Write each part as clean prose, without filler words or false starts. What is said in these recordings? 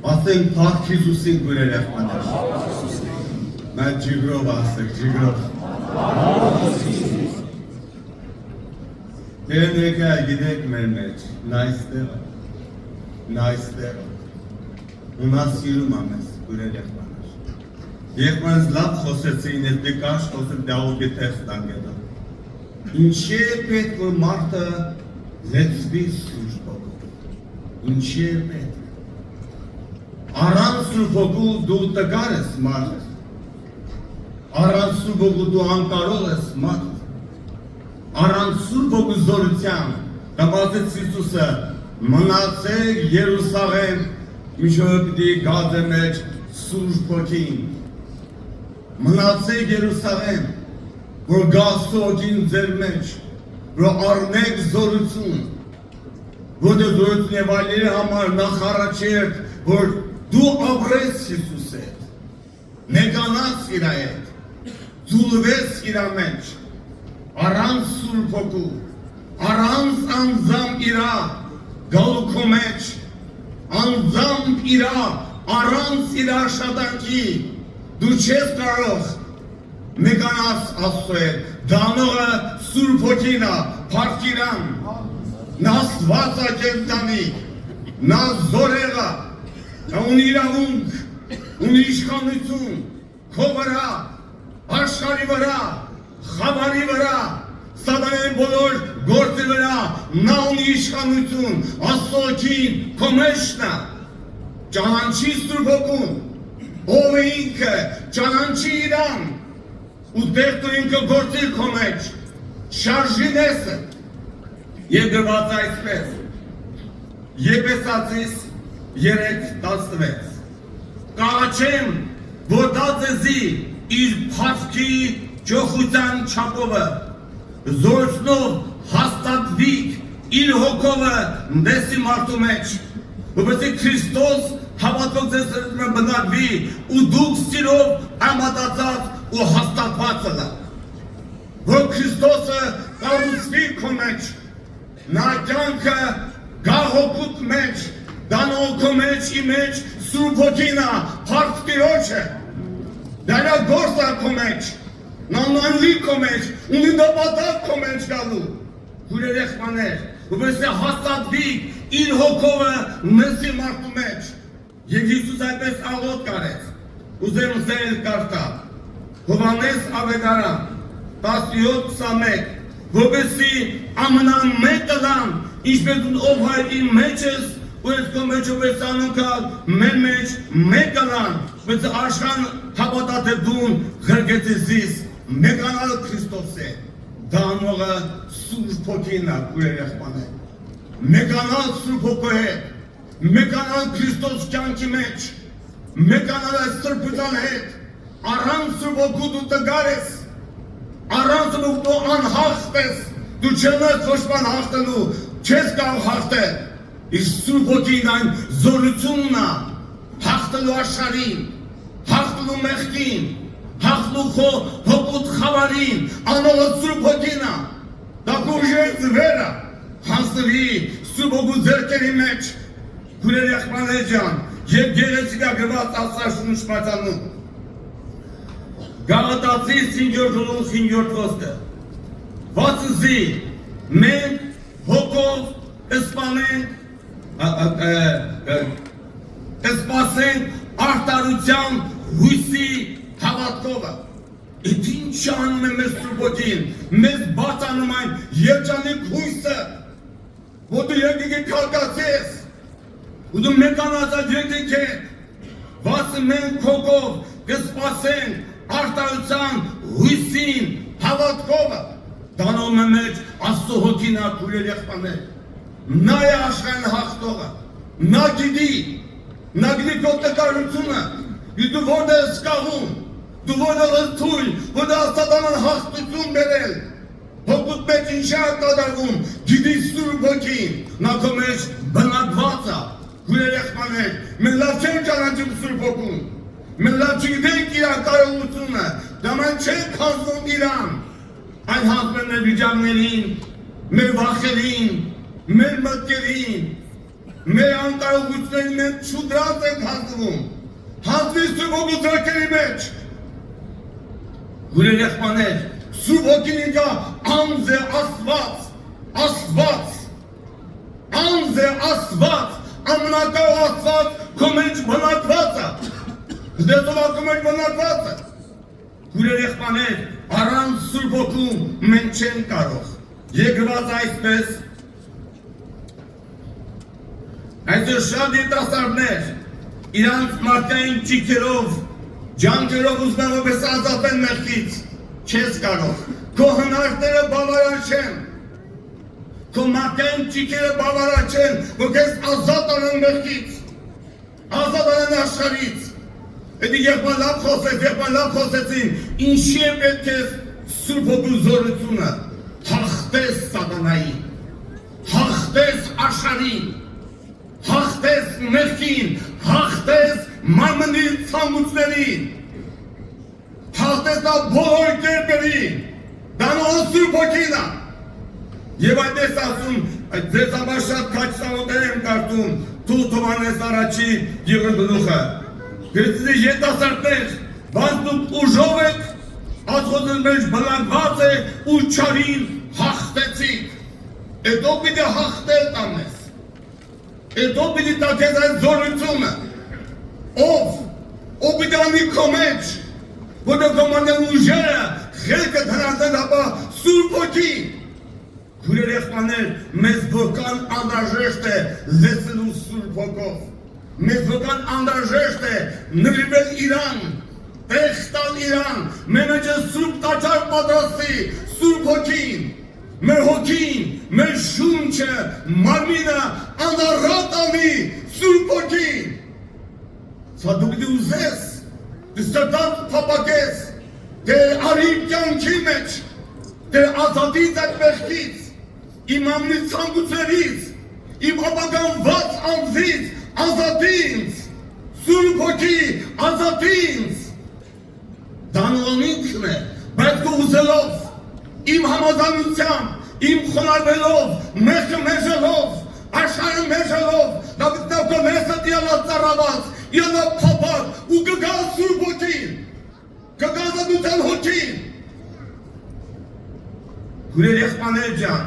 Ասենք Փառք Հիսուսին գուրեր եղբաներ։ Mən ջիգրով ասեք, ջիգրով։ Դերն եկա գիտեք մեր մեջ, նայստեղը։ Ունա սիրում ամես գուրեր եղբաներ։ Եղբանս լավ խոսեցին, ես դեկաշ խոսեմ դաղուգի թեստ անգետը։ Ինչի է պետք, որ մարդը լեցվի սուրճով։ Ինչի է պետք։ Առանց սուրբոգու դու տկար ես մարդ, առանց սուրբոգու դու անկարող ես մարդ, առանց սուրբոգու զորության, կամազեց Հիսուսը, մնացեք Երուսաղեմ, միշով պիտի գաձե մեջ սուրբոգին, մնացեք Երուսաղեմ, որ գասողին ձեր մեջ, որ առնեք զորություն, որ դե զորություն և այլերի համար նախարաչերտ, որ դու ապրես Հիսուս հետ, մեկանաս իրա հետ, ձուլվես իրա մեջ, առանց սուրբ հոգու, առանց անձամբ իրա գալուքո մեջ, անձամբ իրա, առանց իրա աշխատանքի, դու չես կարող մեկանաս Աստծո հետ, դանողը սուրբ հոգինա, Փառք իրան, նա Աստվածա կենդանի, նա զորեղա, ունի իրավունք, ունի իշխանություն, քո վրա, աշխարհի վրա, խավարի վրա, սատանայի բոլոր գործի վրա, նա ունի իշխանություն, Աստծո հոգին քո մեջն է, ճանաչի Սուրբ Հոգուն, ով է ինքը, ճանաչի իրան, ու տեղ դու ինքը գործի քո մեջ, շարժի նեսը, եւ գրված այսպես, Եփեսացիս 3:16 Կաղաչեմ, որ դա ձեզի իր փառքի ճոխության չափովը զորացնով հաստատվիկ իր հոգովը դեսի մարդու մեջ, որպեսզի Քրիստոս հավատով ձեզ բնակվի ու դուք սիրով համատացած ու հաստատված ըլը, որ Քրիստոսը կառուցվի քո մեջ, նա կյանքը գա հոգուտ մեջ, դանող քո մեջ, ի մեջ, Սուրբ Հոգինա, Փառք Տիրոջը, դրա գործա քո մեջ, նա նանլի քո մեջ, ունի նպատակ քո մեջ գալու, քուրեր եղբաներ, որպեսզի հաստատվի իր հոգովը մսի մարդու մեջ, եւ Հիսուս այդպես աղոտ կարեց, ուզեմ զել կարդալ, Հովհաննես Ավետարան 17:21, որպեսզի ամենամեկը լան, ինչպես ով հայտնի մեջս, ու ես քո մեջով ես անունքալ, մեր մեջ մեկը լան, բայց աշխան հավատաթե դուն ղրգեցիս, մեկանալ Քրիստոս է, դանողը Սուրբ Հոգինա, քուրեր եղբաներ, մեկանալ Սուրբ Հոգու հետ, մեկանալ Քրիստոս կյանքի մեջ, մեկանալ այս սրբության հետ, առանց Սուրբ Հոգու դու տգար ես, առանց դու անհաղթ ես, դու չես ոչ բան հաղթելու, չես կարող հաղթել, իսկ Սուրբ Հոգին այն զորությունն է, հաղթելու աշխարհին, հաղթելու մեղքին, հաղթելու հոգուտ խավարին, անողը Սուրբ Հոգին է, դա կուժեր ձվերը, հանձնվի Սուրբ Հոգու ձեռքերի մեջ, քուրեր եղբաներ ջան, եւ գեղեցիկ է գրված Աստծաշունչ պատանում, Գաղատացիս 5:5 խոսքը, վասնզի մենք հոգով սպասենք արտարության հույսի հավատքովը, իդ ինչ անում է մեզ Սուրբ Հոգին, մեզ բացանում այն երջանիկ հույսը, որ դու եկեք քալկացես, ու դու մեկանացած եկեք հետ, վասն մենք հոգով կսպասենք արտարության հույսին հավատքովը, դանոմ է մեջ Աստծո Հոգին է քուրեր եղբաներ, նա է աշխարհին հաղթողը, նա գիտի քո տկարությունը, դու որտեղ ես կաղում, դու որտեղ ես թույլ, որտեղ սատանան հաղթություն բերել, հոգուտ մեջ ինչ է կատարվում, գիտի Սուրբ Հոգին, նա քո մեջ բնակված է, քուրեր եղբաներ, մենք լավ չենք ճանաչում Սուրբ Հոգուն, մենք լավ չգիտենք իր կարողությունը, դա մենք չենք հանձնում իրան, այն հանձնում մեր վիճակներին, մեր վախերին, մեր մտքերին, մեր անկարողությունների մեջ շուտրած ենք հազվում, հազվի Սուրբ Հոգու ձեռքերի մեջ, Գուրեր եղբաներ, Սուրբ Հոգին ինքա անձ է Աստված, անձ է Աստված, ամենակարող Աստված քո մեջ բնակվածը, դեպքում մեջ բնակվածը, Գուրեր եղբաներ, առանց Սուրբ Հոգու մենք չեն կարող, եկված այսպես, այսօր շատ երիտասարդներ իրանց մարդկային ճիգերով, ջանքերով ուզում են որպես ազատեն մեղքից, չես կարող, քո հնարքները բավարար չեն, քո մարդկային ճիգերը բավարար չեն, որ քեզ ազատ անեն մեղքից, ազատ անեն աշխարհից, Էդի եղբայր լավ խոսեցին, ինչի է պետք է Սուրբ Հոգու զորությունը, հաղթես սատանային, հաղթես աշխարհին, հաղթես մեղքին, հաղթես մարմնի ցանկություններին, հաղթես նա բոլոր կերպերին, դա նոր Սուրբ Հոգին է, եւ այդպես ասում, ձեզ համար շատ քաչ սավոտներ եմ կարդում, Թուղթ Հովհաննես առաջի եղրորդ գլուխը, գրեցի երիտասարդներ, բայց դուք ուժով եք, Աստծո մեջ բնակված է ու չարին հաղթեցիք, հետո պիտի հաղթել տանես, հետո պիտի տա քեզ այդ զորությունը, ով պիտի անի քո մեջ, որտեղ կոմանեն ուժերը, խելքը հնարդեն ապա Սուրբ Հոգին, Գուրեր եղբայրներ, մեզ որքան անհրաժեշտ է լսելու Սուրբ Հոգով, մեզ որքան անհրաժեշտ է նվիրվել իրան, տեղ տալ իրան, մեր մեջ Սուրբ տաճար պատրաստի Սուրբ Հոգին, մեր հոգին, մեր շունչը, մարմինը անառատ անի Սուրբ Հոգին, սա դու պիտի ուզես, դու սրտանց փափագես, թե արիմ կյանքի մեջ, թե ազատից այդ մեղքից, իմ ամնի ցանկություններից, իմ ապագանված անձից, ազատի ինձ, Սուրբ Հոգի, ազատի ինձ, դանոն ինքն է, բայց քո ուզելով, իմ համաձայնությամբ, իմ խոնարհվելով, մեղքը մեժելով, աշխարհը մեժելով, դա գտնող ներսը դիալա ծառաված, իանա փափակ ու կգա Սուրբ Հոգին, կգա ազատության Հոգին, Գուրեր եղբայրներ ջան,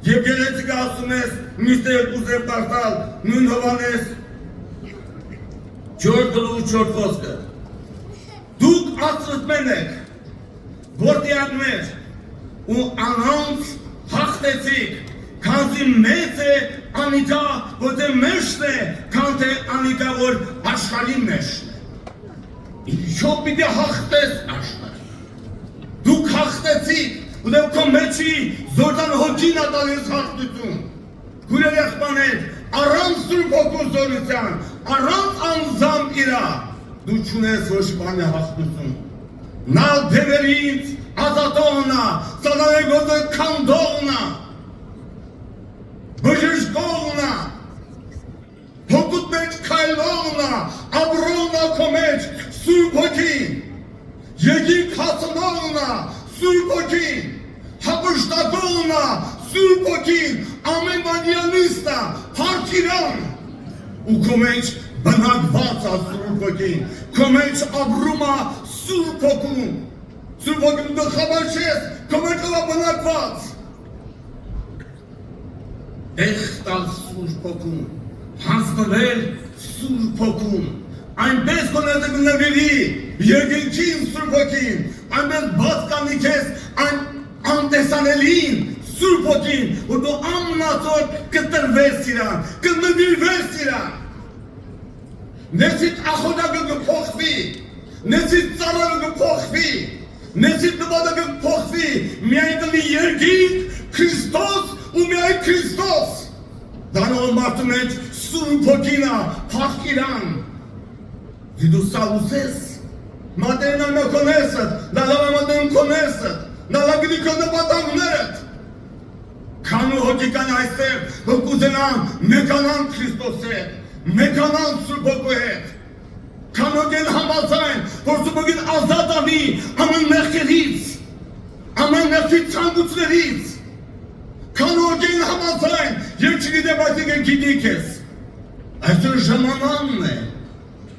եւ գեղեցիկ ասում ես, միշտ կուզեմ կարդալ նույն Հովհաննես 4:4 խոսքը, դուք Աստծուмен եք, որդիատներ ու անոնց հաղթեցիք, քանզի մեծ է անիկա, որտեղ մեջն է, քան թե անիկա, որ աշխարհի մեջն է, ինչով պիտի հաղթես աշխարհը, դուք հաղթեցիք, Ուրեմն քո մեջի զորտան հոգին է տալիս հաղթություն, Գուրեր եղբայրներ, առանց Սուրբ Հոգու զորության, առանց անձամբ իրա, դու չունես ոչ բան հաղթություն, նա դևերից ազատողն է, սատանայի գործը քանդողն է, բժշկողն է, հոգուտ մեջ քայլողն է, ապրողն է քո մեջ Սուրբ Հոգին, եկիկ հասնողն է, Սուրբ Հոգին, հապշտակողն է, Սուրբ Հոգին, ամեն բանյանիստ է, հարկ իրան, ու քո մեջ բնակված է Սուրբ Հոգին, քո մեջ ապրում է Սուրբ Հոգուն, Սուրբ Հոգին դու խաբար չես, քո մեջ է բնակված, տեղ տալ Սուրբ Հոգուն, հասնվել Սուրբ Հոգուն, այնպես կոնեզը կնվիրի, երկնքին Սուրբ Հոգին, այնպես բաց կանի քեզ այն անտեսանելին Սուրբ Հոգին, որ դու ամնածոր կտրվես իրան, կնվիրվես իրան, ներսիդ ախոդակը կփոխվի, ներսիդ ծառայը կփոխվի, ներսիդ նվադը կփոխվի, միայն կլինի երկինք, Քրիստոս ու միայն Քրիստոս, դանոր մարդու մեջ Սուրբ Հոգին է, փախ իրան, դու սա ուզես, Մատերն ամե կոնեսըտ, նալավ ամատերն կոնեսըտ, նալավ գնի կոնը պատաններըտ, քանու հոգիկան այստեղ, որ կուզենան մեկանան Քրիստոս հետ, մեկանան Սուրբ Հոգու հետ, քանու գեն համաձայն, որ Սուրբ Հոգին ազատ անի ամեն մեղքերից, ամեն մեղքի ցանկություններից, քանու գեն համաձայն, եւ չգիտեմ այսինքն գիտի քեզ, Այսօր ժամանանն է,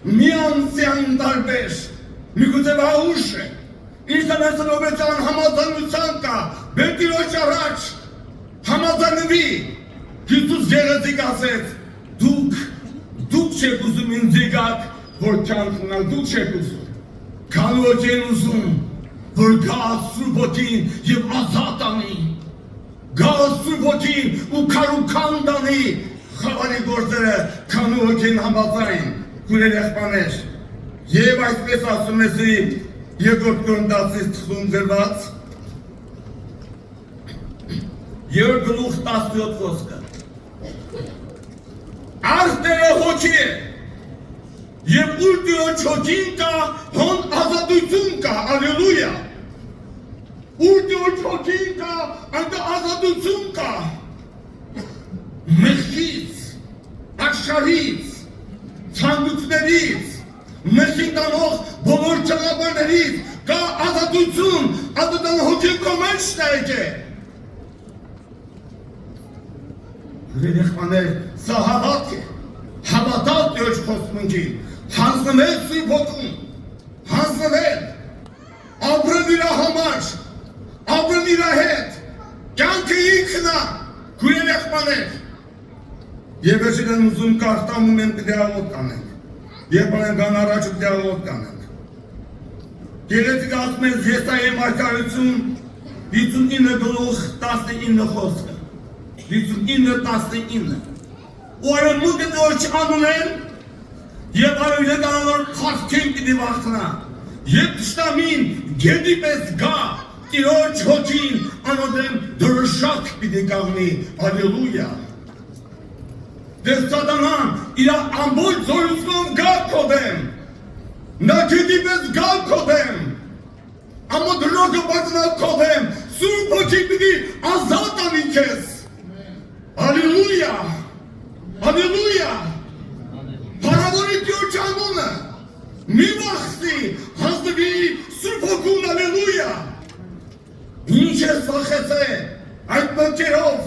մի անձյան տարբեր, միգուցե վաղուշ է, ինչքան այսօրովեցան համաձայնության կա, բերտիրոջ առաջ, համաձայնվի, Հիսուս եղեցիկ ասեց, դուք չեք ուզում ինձ եկակ, որ կյանք ունալ, դուք չեք ուզում, քանի որ չեն ուզում, որ գա Սուրբ Ոգին և ազատ անի, գա Սուրբ Ոգին ու քարուքան տանի, խավարի գործերը քանի ոգին համաձայն, քուրեր եղբաներ, և այսպես ասում եսի երկրորդ Կորինթացիս թղթում գրված, 2:17 խոսքը, Արտերը հոգի է, և ուր Տիրոջ հոգին կա, հոն ազատություն կա, ալելույա, ուր Տիրոջ հոգին կա, այնտեղ ազատություն կա, մեղքից, աշխարհից, ցանկություններից, մեղքին տանող բոլոր ճանապարհներից կա ազատություն, ազատան հոգին քո մեջն է եկել։ Երեխաներ, սա հավատ է, հավատալ Տիրոջ խոստմունքին, հանձնվել Սուրբ Հոգուն, հանձնվել, ապրել իր համար, ապրել իր հետ, կյանքը ինքն է, քույր երեխաներ։ Եվ ես իրեն ուզում կարտամ ու մենք դիալոգ կանենք, երբ անենք ան առաջ ու դիալոգ կանենք։ Գեղեցիկ ասում ես Եսայի մարգարություն 59:19 խոսքը, 59:19 ու արևմուտքը որ չանունեն և արևելը կանավոր խարքեն պիտի վախտնա, և թշնամին գետի պես գա, Տիրոջ հոգին անոդեմ դրշակ պիտի կաղնի, ալելույա։ Դες սատանան իր ամբողջ զորությունով գա քո դեմ, նա գետի պես գա քո դեմ, ամոթ ռոկը բացնալ քո դեմ, Սուրբ Հոգին պիտի ազատ անի քեզ, ալելույա, ալելույա, փառավորի Տիրոջ անունը, մի վախսի, հանձնվի Սուրբ Հոգուն, ալելույա, ինչ ես վախեցել այդ մտքերով,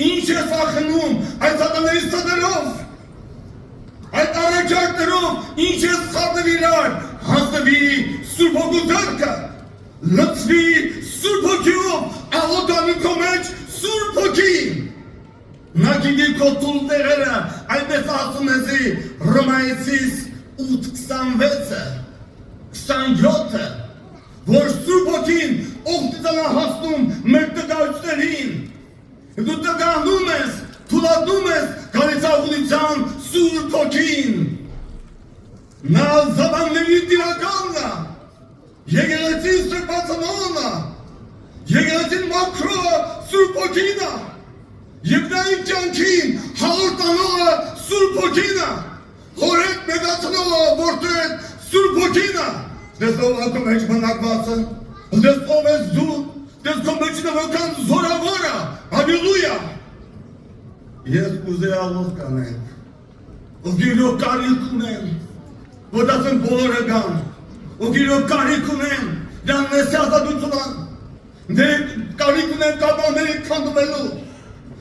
ինչ ես վախենում այդ սատանայի սադրով, այդ առաջարկներով, ինչ ես խառնել իրար, հանձնվի Սուրբ Հոգու ձեռքը, լցվի Սուրբ Հոգիով, աղոթանի քո մեջ Սուրբ Հոգին, նա գիտի քո տուլտեղերը, այնպես ասում եսի Հռոմայեցիս 8:26-ը, 27-ը, որ Սուրբ Հոգին օգտիտանա հասնում մեր տգայություններին, դու տգանում ես, թուլատնում ես գալիցաղունության Սուրբ Հոգին, նա զավանների տիրականն է, եկեղեցի սրբացնողն է, եկեղեցին մաքրողը Սուրբ Հոգին է, երկնային կյանքին հաղորդանողը Սուրբ Հոգին է, հորետ մեծացնողը որդու հետ Սուրբ Հոգին է, դες ով ակո մեջ մնակվածը, դες ով ես դու, դες քո մեջ նվական զորավորը, ալելույա։ Ես կուզեի աղոթ կանենք, ովքեր կարիք ունեն, որ ասեն բոլորը գան, ովքեր կարիք ունեն, դրանց ազատություն, կարիք ունեն կաբաների քանդվելու,